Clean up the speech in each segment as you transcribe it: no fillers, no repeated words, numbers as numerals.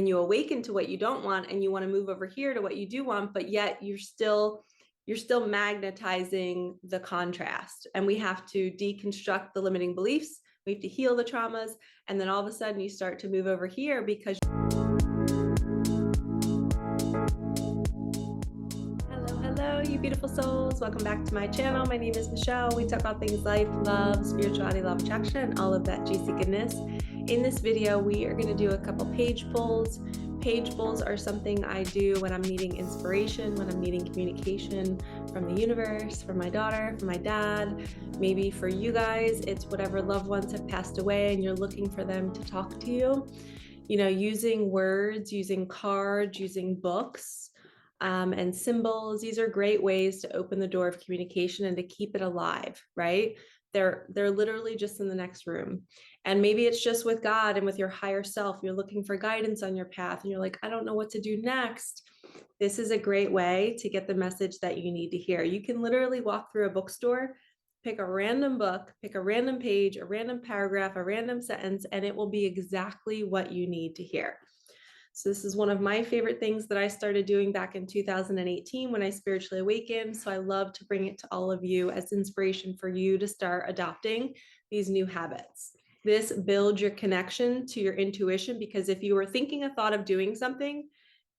you awaken to what you don't want and you want to move over here to what you do want, but yet you're still magnetizing the contrast. And we have to deconstruct the limiting beliefs. We have to heal the traumas. And then all of a sudden you start to move over here because hello, you beautiful souls. Welcome back to my channel. My name is Michelle. We talk about things life, love, spirituality, law of attraction, and all of that juicy goodness. In this video, we are going to do a couple page pulls. Page pulls are something I do when I'm needing inspiration, when I'm needing communication from the universe, from my daughter, from my dad. Maybe for you guys, it's whatever loved ones have passed away and you're looking for them to talk to you. You know, using words, using cards, using books, and symbols. These are great ways to open the door of communication and to keep it alive, right? They're literally just in the next room. And maybe it's just with God and with your higher self. You're looking for guidance on your path and you're like, I don't know what to do next. This is a great way to get the message that you need to hear. You can literally walk through a bookstore, pick a random book, pick a random page, a random paragraph, a random sentence, and it will be exactly what you need to hear. So this is one of my favorite things that I started doing back in 2018 when I spiritually awakened. So I love to bring it to all of you as inspiration for you to start adopting these new habits. This builds your connection to your intuition, because if you were thinking a thought of doing something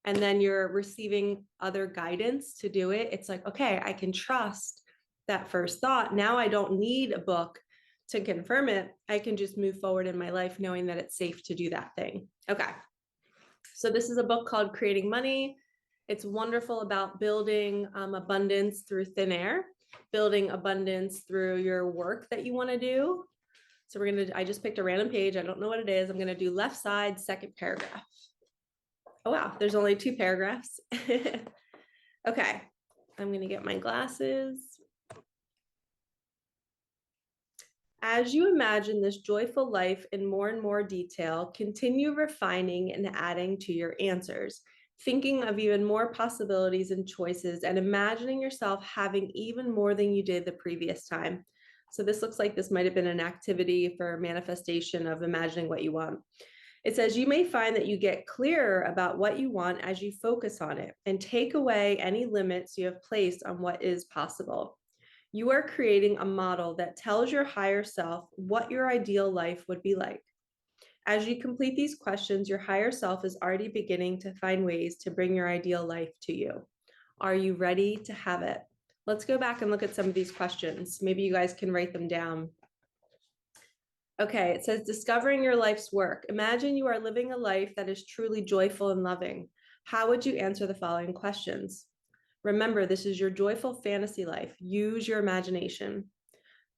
and then you're receiving other guidance to do it, it's like, okay, I can trust that first thought. Now I don't need a book to confirm it. I can just move forward in my life knowing that it's safe to do that thing. Okay. So this is a book called Creating Money. It's wonderful about building abundance through thin air, building abundance through your work that you want to do. So I just picked a random page. I don't know what it is. I'm going to do left side, second paragraph. Oh, wow. There's only 2 paragraphs. Okay. I'm going to get my glasses. As you imagine this joyful life in more and more detail, continue refining and adding to your answers, thinking of even more possibilities and choices, and imagining yourself having even more than you did the previous time. So this looks like this might have been an activity for manifestation of imagining what you want. It says, you may find that you get clearer about what you want as you focus on it and take away any limits you have placed on what is possible. You are creating a model that tells your higher self what your ideal life would be like. As you complete these questions, your higher self is already beginning to find ways to bring your ideal life to you. Are you ready to have it? Let's go back and look at some of these questions. Maybe you guys can write them down. Okay, it says, discovering your life's work. Imagine you are living a life that is truly joyful and loving. How would you answer the following questions? Remember, this is your joyful fantasy life. Use your imagination.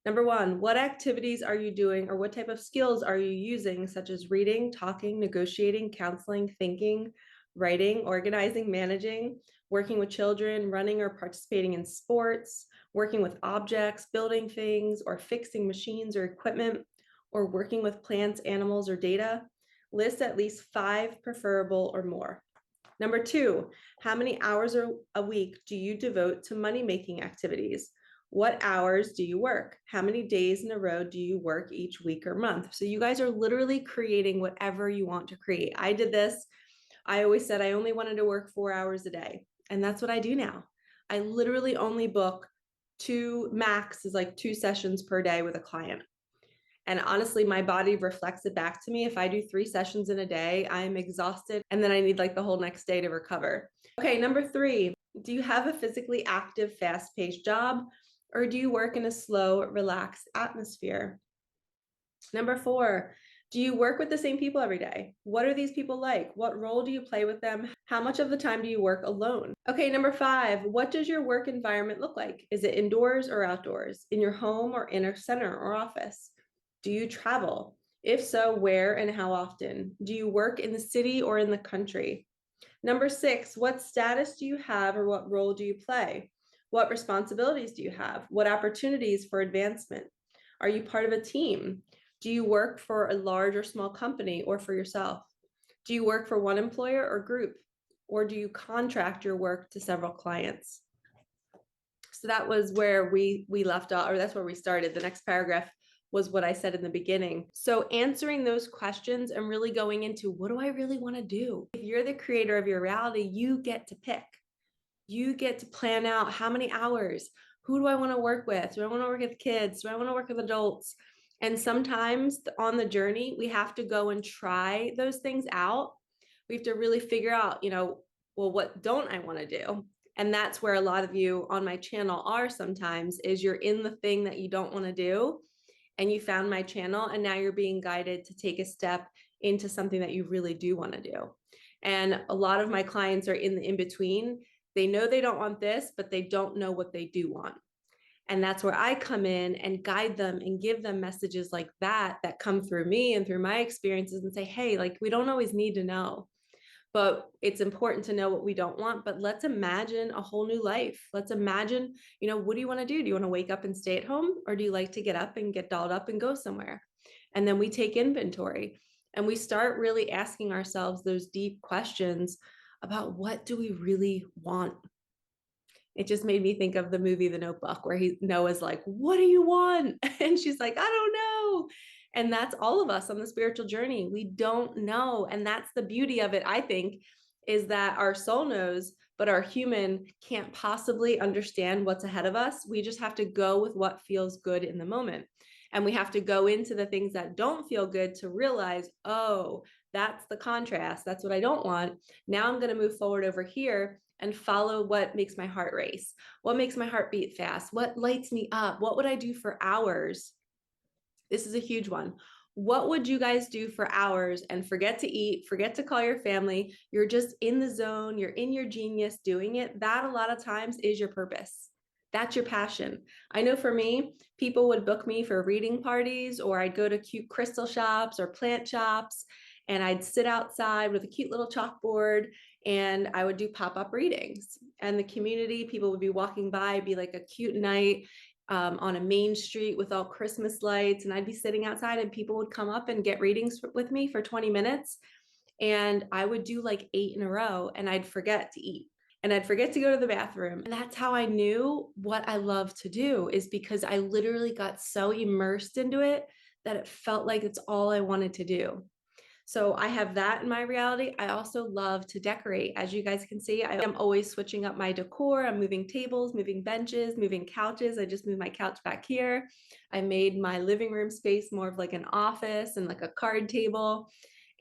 Number 1, what activities are you doing, or what type of skills are you using, such as reading, talking, negotiating, counseling, thinking, writing, organizing, managing, working with children, running or participating in sports, working with objects, building things, or fixing machines or equipment, or working with plants, animals, or data? List at least 5 preferable or more. Number 2, how many hours a week do you devote to money-making activities? What hours do you work? How many days in a row do you work each week or month? So you guys are literally creating whatever you want to create. I did this. I always said I only wanted to work 4 hours a day. And that's what I do now. I literally only book 2, max is like 2 sessions per day with a client. And honestly, my body reflects it back to me. If I do 3 sessions in a day, I'm exhausted. And then I need like the whole next day to recover. Okay, number 3, do you have a physically active, fast-paced job? Or do you work in a slow, relaxed atmosphere? Number 4, do you work with the same people every day? What are these people like? What role do you play with them? How much of the time do you work alone? Okay, number 5, what does your work environment look like? Is it indoors or outdoors? In your home or in a center or office? Do you travel? If so, where and how often? Do you work in the city or in the country? Number 6, what status do you have, or what role do you play? What responsibilities do you have? What opportunities for advancement? Are you part of a team? Do you work for a large or small company or for yourself? Do you work for one employer or group? Or do you contract your work to several clients? So that was where we left off, or that's where we started. The next paragraph was what I said in the beginning. So answering those questions and really going into, what do I really want to do? If you're the creator of your reality, you get to pick. You get to plan out how many hours, who do I want to work with? Do I want to work with kids? Do I want to work with adults? And sometimes on the journey, we have to go and try those things out. We have to really figure out, well, what don't I want to do? And that's where a lot of you on my channel are sometimes, is you're in the thing that you don't want to do, and you found my channel, and now you're being guided to take a step into something that you really do want to do. And a lot of my clients are in the in-between. They know they don't want this, but they don't know what they do want. And that's where I come in and guide them and give them messages like that come through me and through my experiences, and say, hey, like, we don't always need to know, but it's important to know what we don't want. But let's imagine a whole new life. Let's imagine, what do you want to do? Do you want to wake up and stay at home? Or do you like to get up and get dolled up and go somewhere? And then we take inventory and we start really asking ourselves those deep questions about, what do we really want? It just made me think of the movie The Notebook, where Noah's like, what do you want? And she's like, I don't know. And that's all of us on the spiritual journey. We don't know. And that's the beauty of it, I think, is that our soul knows, but our human can't possibly understand what's ahead of us. We just have to go with what feels good in the moment. And we have to go into the things that don't feel good to realize, oh, that's the contrast. That's what I don't want. Now I'm going to move forward over here and follow what makes my heart race, what makes my heart beat fast, what lights me up, what would I do for hours? This is a huge one. What would you guys do for hours and forget to eat, forget to call your family? You're just in the zone, you're in your genius doing it. That a lot of times is your purpose. That's your passion. I know for me, people would book me for reading parties, or I'd go to cute crystal shops or plant shops, and I'd sit outside with a cute little chalkboard and I would do pop-up readings. And the community, people would be walking by, it'd be like a cute night on a main street with all Christmas lights. And I'd be sitting outside and people would come up and get readings with me for 20 minutes. And I would do like 8 in a row, and I'd forget to eat. And I'd forget to go to the bathroom. And that's how I knew what I love to do, is because I literally got so immersed into it that it felt like it's all I wanted to do. So I have that in my reality. I also love to decorate. As you guys can see, I am always switching up my decor. I'm moving tables, moving benches, moving couches. I just moved my couch back here. I made my living room space more of like an office and like a card table.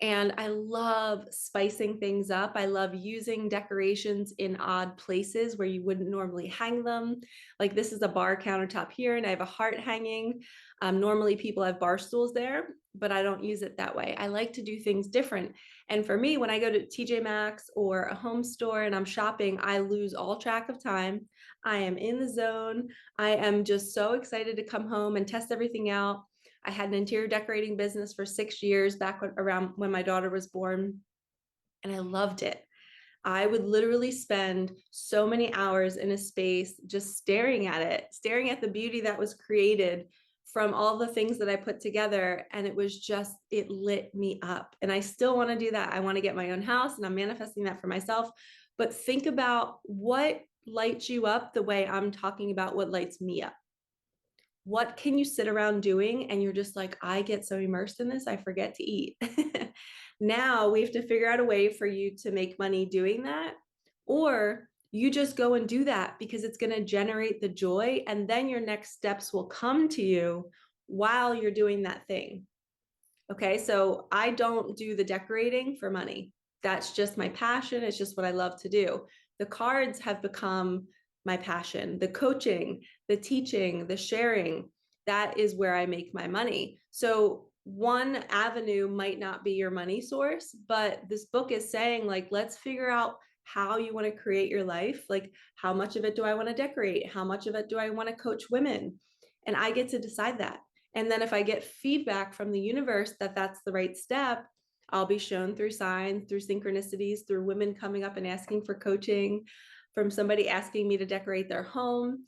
And I love spicing things up. I love using decorations in odd places where you wouldn't normally hang them. Like, this is a bar countertop here, and I have a heart hanging. Normally people have bar stools there, but I don't use it that way. I like to do things different. And for me, when I go to TJ Maxx or a home store and I'm shopping, I lose all track of time. I am in the zone. I am just so excited to come home and test everything out. I had an interior decorating business for 6 years, around when my daughter was born, and I loved it. I would literally spend so many hours in a space just staring at it, staring at the beauty that was created from all the things that I put together. And it lit me up. And I still want to do that. I want to get my own house, and I'm manifesting that for myself. But think about what lights you up the way I'm talking about what lights me up. What can you sit around doing and you're just like, I get so immersed in this, I forget to eat. Now we have to figure out a way for you to make money doing that, or you just go and do that because it's going to generate the joy, and then your next steps will come to you while you're doing that thing. Okay, so I don't do the decorating for money. That's just my passion. It's just what I love to do. The cards have become my passion. The coaching, the teaching, the sharing, that is where I make my money. So one avenue might not be your money source, but this book is saying, like, let's figure out how you want to create your life. Like, how much of it do I want to decorate? How much of it do I want to coach women? And I get to decide that. And then if I get feedback from the universe that that's the right step, I'll be shown through signs, through synchronicities, through women coming up and asking for coaching, from somebody asking me to decorate their home.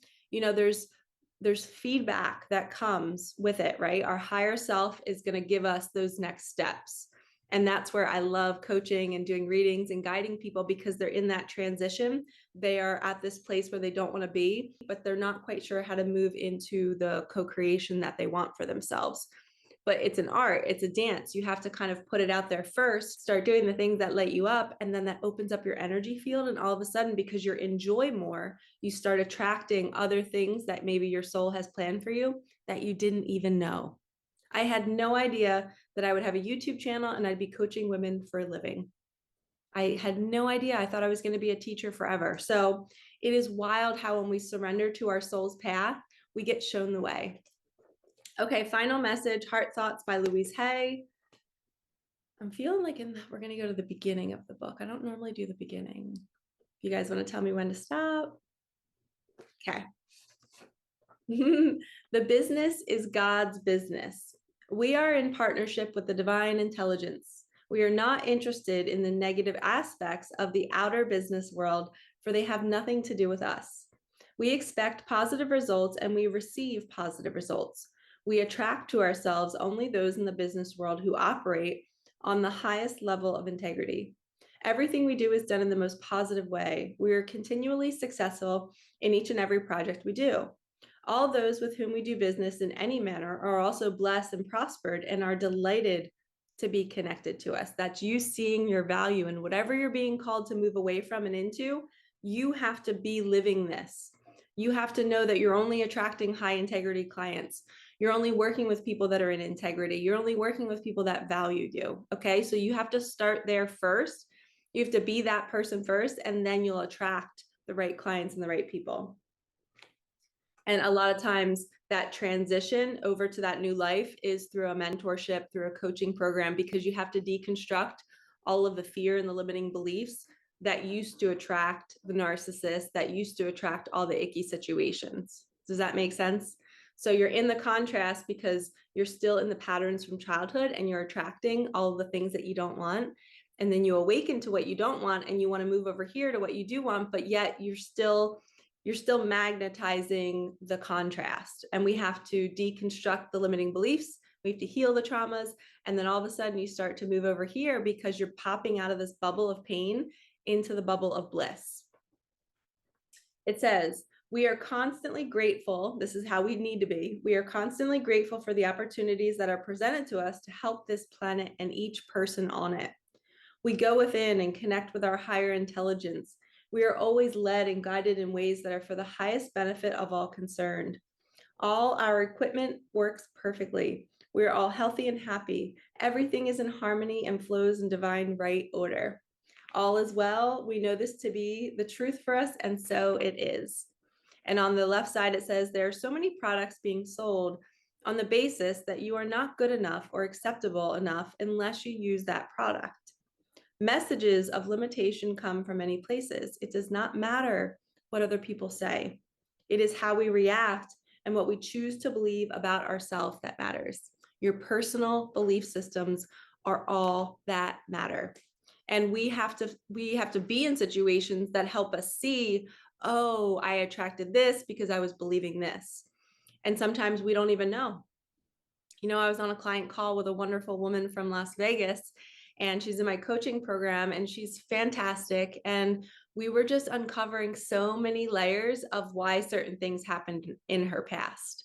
There's feedback that comes with it, right? Our higher self is going to give us those next steps. And that's where I love coaching and doing readings and guiding people, because they're in that transition. They are at this place where they don't want to be, but they're not quite sure how to move into the co-creation that they want for themselves. But it's an art, it's a dance. You have to kind of put it out there first, start doing the things that light you up, and then that opens up your energy field. And all of a sudden, because you're in joy more, you start attracting other things that maybe your soul has planned for you that you didn't even know. I had no idea that I would have a YouTube channel and I'd be coaching women for a living. I had no idea. I thought I was going to be a teacher forever. So it is wild how when we surrender to our soul's path, we get shown the way. Okay, final message, Heart Thoughts by Louise Hay. I'm feeling like we're going to go to the beginning of the book. I don't normally do the beginning. If you guys want to tell me when to stop. Okay. The business is God's business. We are in partnership with the divine intelligence. We are not interested in the negative aspects of the outer business world, for they have nothing to do with us. We expect positive results and we receive positive results. We attract to ourselves only those in the business world who operate on the highest level of integrity. Everything we do is done in the most positive way. We are continually successful in each and every project we do. All those with whom we do business in any manner are also blessed and prospered and are delighted to be connected to us. That's you seeing your value in whatever you're being called to move away from and into. You have to be living this. You have to know that you're only attracting high integrity clients. You're only working with people that are in integrity. You're only working with people that value you. Okay. So you have to start there first. You have to be that person first, and then you'll attract the right clients and the right people. And a lot of times that transition over to that new life is through a mentorship, through a coaching program, because you have to deconstruct all of the fear and the limiting beliefs that used to attract the narcissist, that used to attract all the icky situations. Does that make sense? So you're in the contrast because you're still in the patterns from childhood and you're attracting all of the things that you don't want. And then you awaken to what you don't want and you want to move over here to what you do want, but yet you're still magnetizing the contrast. And we have to deconstruct the limiting beliefs. We have to heal the traumas. And then all of a sudden you start to move over here because you're popping out of this bubble of pain into the bubble of bliss. It says, we are constantly grateful. This is how we need to be. We are constantly grateful for the opportunities that are presented to us to help this planet and each person on it. We go within and connect with our higher intelligence. We are always led and guided in ways that are for the highest benefit of all concerned. All our equipment works perfectly. We are all healthy and happy. Everything is in harmony and flows in divine right order. All is well. We know this to be the truth for us, and so it is. And on the left side, it says there are so many products being sold on the basis that you are not good enough or acceptable enough unless you use that product. Messages of limitation come from many places. It does not matter what other people say. It is how we react and what we choose to believe about ourselves that matters. Your personal belief systems are all that matter. And we have to be in situations that help us see, oh, I attracted this because I was believing this. And sometimes we don't even know. You know, I was on a client call with a wonderful woman from Las Vegas, and she's in my coaching program and she's fantastic. And we were just uncovering so many layers of why certain things happened in her past.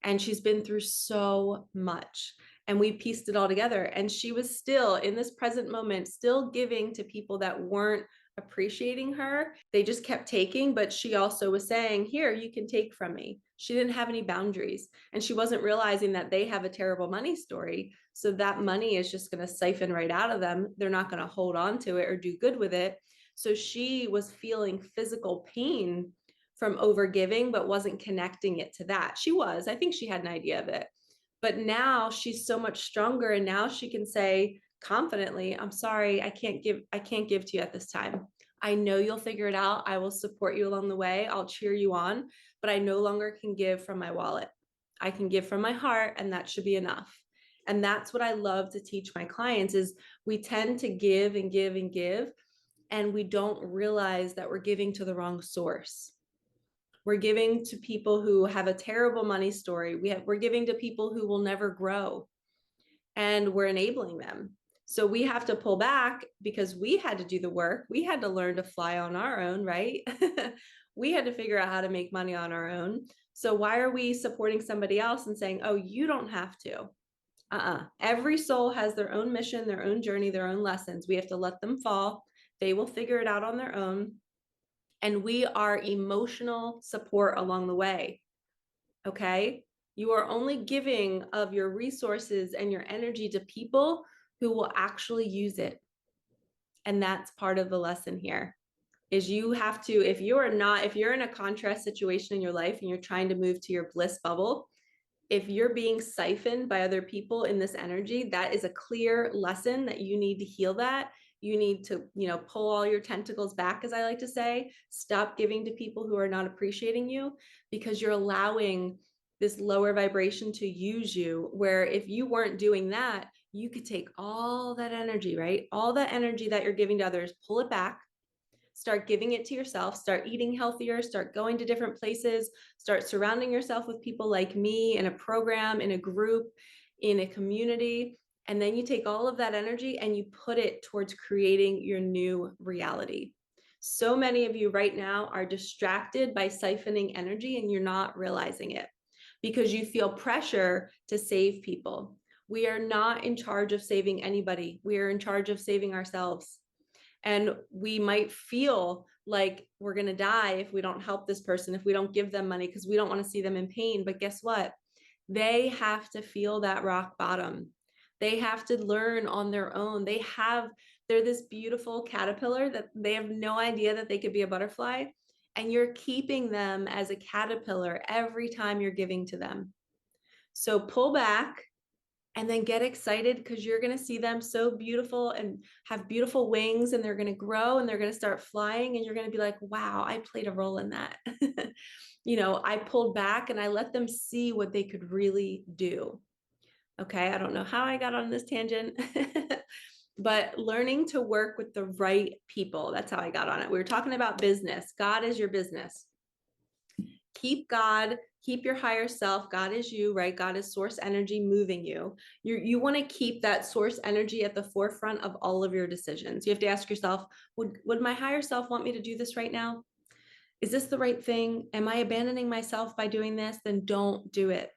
And she's been through so much. And we pieced it all together. And she was still in this present moment, still giving to people that weren't appreciating her. They just kept taking, but she also was saying, here, you can take from me. She didn't have any boundaries. And she wasn't realizing that they have a terrible money story. So that money is just going to siphon right out of them. They're not going to hold on to it or do good with it. So she was feeling physical pain from overgiving, but wasn't connecting it to that. I think she had an idea of it. But now she's so much stronger. And now she can say confidently, I'm sorry, I can't give to you at this time. I know you'll figure it out. I will support you along the way. I'll cheer you on, but I no longer can give from my wallet. I can give from my heart, and that should be enough. And that's what I love to teach my clients is we tend to give and give and give, and we don't realize that we're giving to the wrong source. We're giving to people who have a terrible money story. We're giving to people who will never grow, and we're enabling them. So we have to pull back because we had to do the work. We had to learn to fly on our own, right? We had to figure out how to make money on our own. So why are we supporting somebody else and saying, oh, you don't have to? Every soul has their own mission, their own journey, their own lessons. We have to let them fall. They will figure it out on their own. And we are emotional support along the way. Okay. You are only giving of your resources and your energy to people who will actually use it. And that's part of the lesson here is you have to, if you're in a contrast situation in your life and you're trying to move to your bliss bubble, if you're being siphoned by other people in this energy, that is a clear lesson that you need to heal that. You need to, pull all your tentacles back, as I like to say. Stop giving to people who are not appreciating you because you're allowing this lower vibration to use you, where if you weren't doing that, you could take all that energy, right? All that energy that you're giving to others, pull it back, start giving it to yourself, start eating healthier, start going to different places, start surrounding yourself with people like me in a program, in a group, in a community. And then you take all of that energy and you put it towards creating your new reality. So many of you right now are distracted by siphoning energy and you're not realizing it because you feel pressure to save people. We are not in charge of saving anybody. We are in charge of saving ourselves. And we might feel like we're going to die if we don't help this person, if we don't give them money, because we don't want to see them in pain. But guess what? They have to feel that rock bottom. They have to learn on their own. They're this beautiful caterpillar that they have no idea that they could be a butterfly. And you're keeping them as a caterpillar every time you're giving to them. So pull back and then get excited because you're going to see them so beautiful and have beautiful wings, and they're going to grow and they're going to start flying, and you're going to be like, wow, I played a role in that. I pulled back and I let them see what they could really do. Okay, I don't know how I got on this tangent. But learning to work with the right people, that's how I got on it. We were talking about business. God is your business. Keep God, keep your higher self. God is you, right? God is source energy moving you. You want to keep that source energy at the forefront of all of your decisions. You have to ask yourself, would my higher self want me to do this right now? Is this the right thing? Am I abandoning myself by doing this? Then don't do it.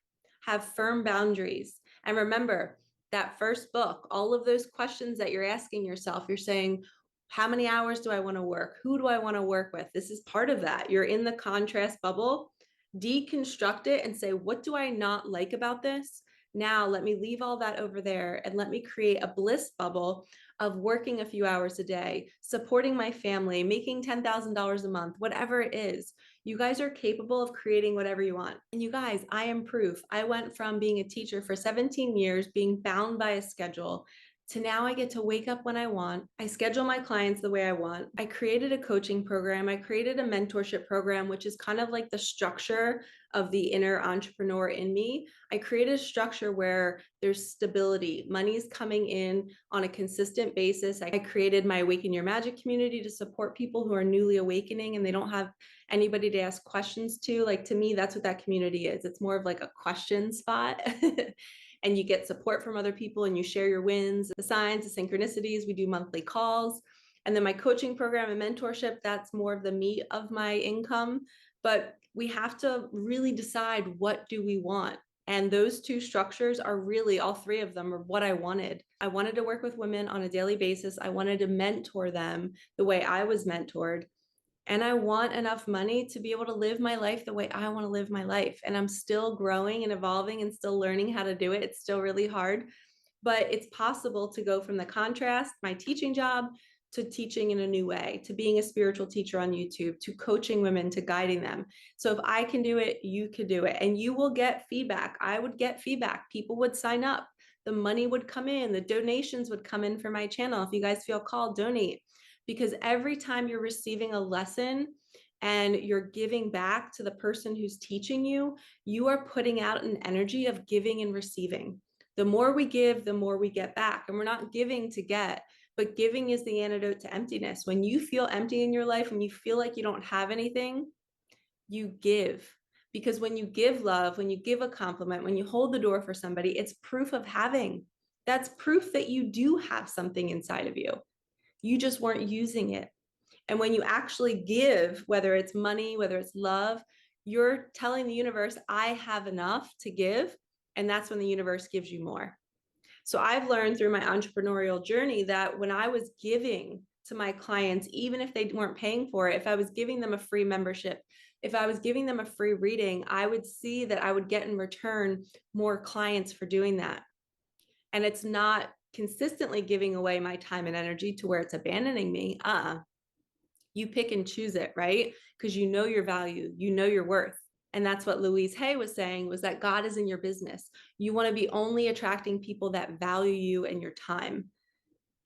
Have firm boundaries. And remember that first book, all of those questions that you're asking yourself, you're saying, how many hours do I want to work? Who do I want to work with? This is part of that. You're in the contrast bubble. Deconstruct it and say, what do I not like about this? Now let me leave all that over there and let me create a bliss bubble of working a few hours a day, supporting my family, making $10,000 a month, whatever it is. You guys are capable of creating whatever you want. And you guys, I am proof. I went from being a teacher for 17 years, being bound by a schedule, to now I get to wake up when I want. I schedule my clients the way I want. I created a coaching program. I created a mentorship program, which is kind of like the structure of the inner entrepreneur in me. I created a structure where there's stability. Money's coming in on a consistent basis. I created my Awaken Your Magic community to support people who are newly awakening and they don't have anybody to ask questions to. Like, to me, that's what that community is. It's more of like a question spot. And you get support from other people and you share your wins, the signs, the synchronicities. We do monthly calls. And then my coaching program and mentorship, that's more of the meat of my income. But we have to really decide, what do we want? And those two structures are really, all three of them are what I wanted. I wanted to work with women on a daily basis. I wanted to mentor them the way I was mentored. And I want enough money to be able to live my life the way I want to live my life. And I'm still growing and evolving and still learning how to do it. It's still really hard, but it's possible to go from the contrast, my teaching job, to teaching in a new way, to being a spiritual teacher on YouTube, to coaching women, to guiding them. So if I can do it, you could do it. And you will get feedback. I would get feedback. People would sign up. The money would come in. The donations would come in for my channel. If you guys feel called, donate. Because every time you're receiving a lesson and you're giving back to the person who's teaching you, you are putting out an energy of giving and receiving. The more we give, the more we get back. And we're not giving to get, but giving is the antidote to emptiness. When you feel empty in your life, when you feel like you don't have anything, you give. Because when you give love, when you give a compliment, when you hold the door for somebody, it's proof of having. That's proof that you do have something inside of you. You just weren't using it. And when you actually give, whether it's money, whether it's love, you're telling the universe, I have enough to give. And that's when the universe gives you more. So I've learned through my entrepreneurial journey that when I was giving to my clients, even if they weren't paying for it, if I was giving them a free membership, if I was giving them a free reading, I would see that I would get in return more clients for doing that. And it's not consistently giving away my time and energy to where it's abandoning me. You pick and choose it, right? Because you know your value, you know your worth. And that's what Louise Hay was saying, was that God is in your business. You want to be only attracting people that value you and your time.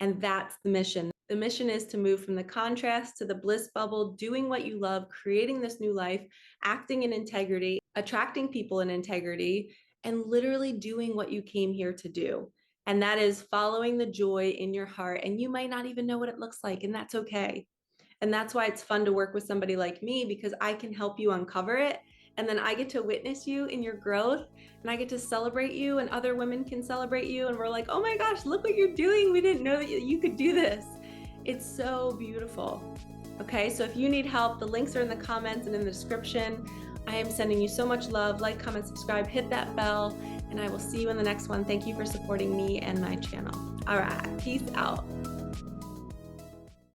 And that's the mission. The mission is to move from the contrast to the bliss bubble, doing what you love, creating this new life, acting in integrity, attracting people in integrity, and literally doing what you came here to do. And that is following the joy in your heart. And you might not even know what it looks like, and that's okay. And that's why it's fun to work with somebody like me, because I can help you uncover it. And then I get to witness you in your growth, and I get to celebrate you, and other women can celebrate you. And we're like, oh my gosh, look what you're doing. We didn't know that you could do this. It's so beautiful. Okay, so if you need help, the links are in the comments and in the description. I am sending you so much love. Like, comment, subscribe, hit that bell, and I will see you in the next one. Thank you for supporting me and my channel. All right, peace out.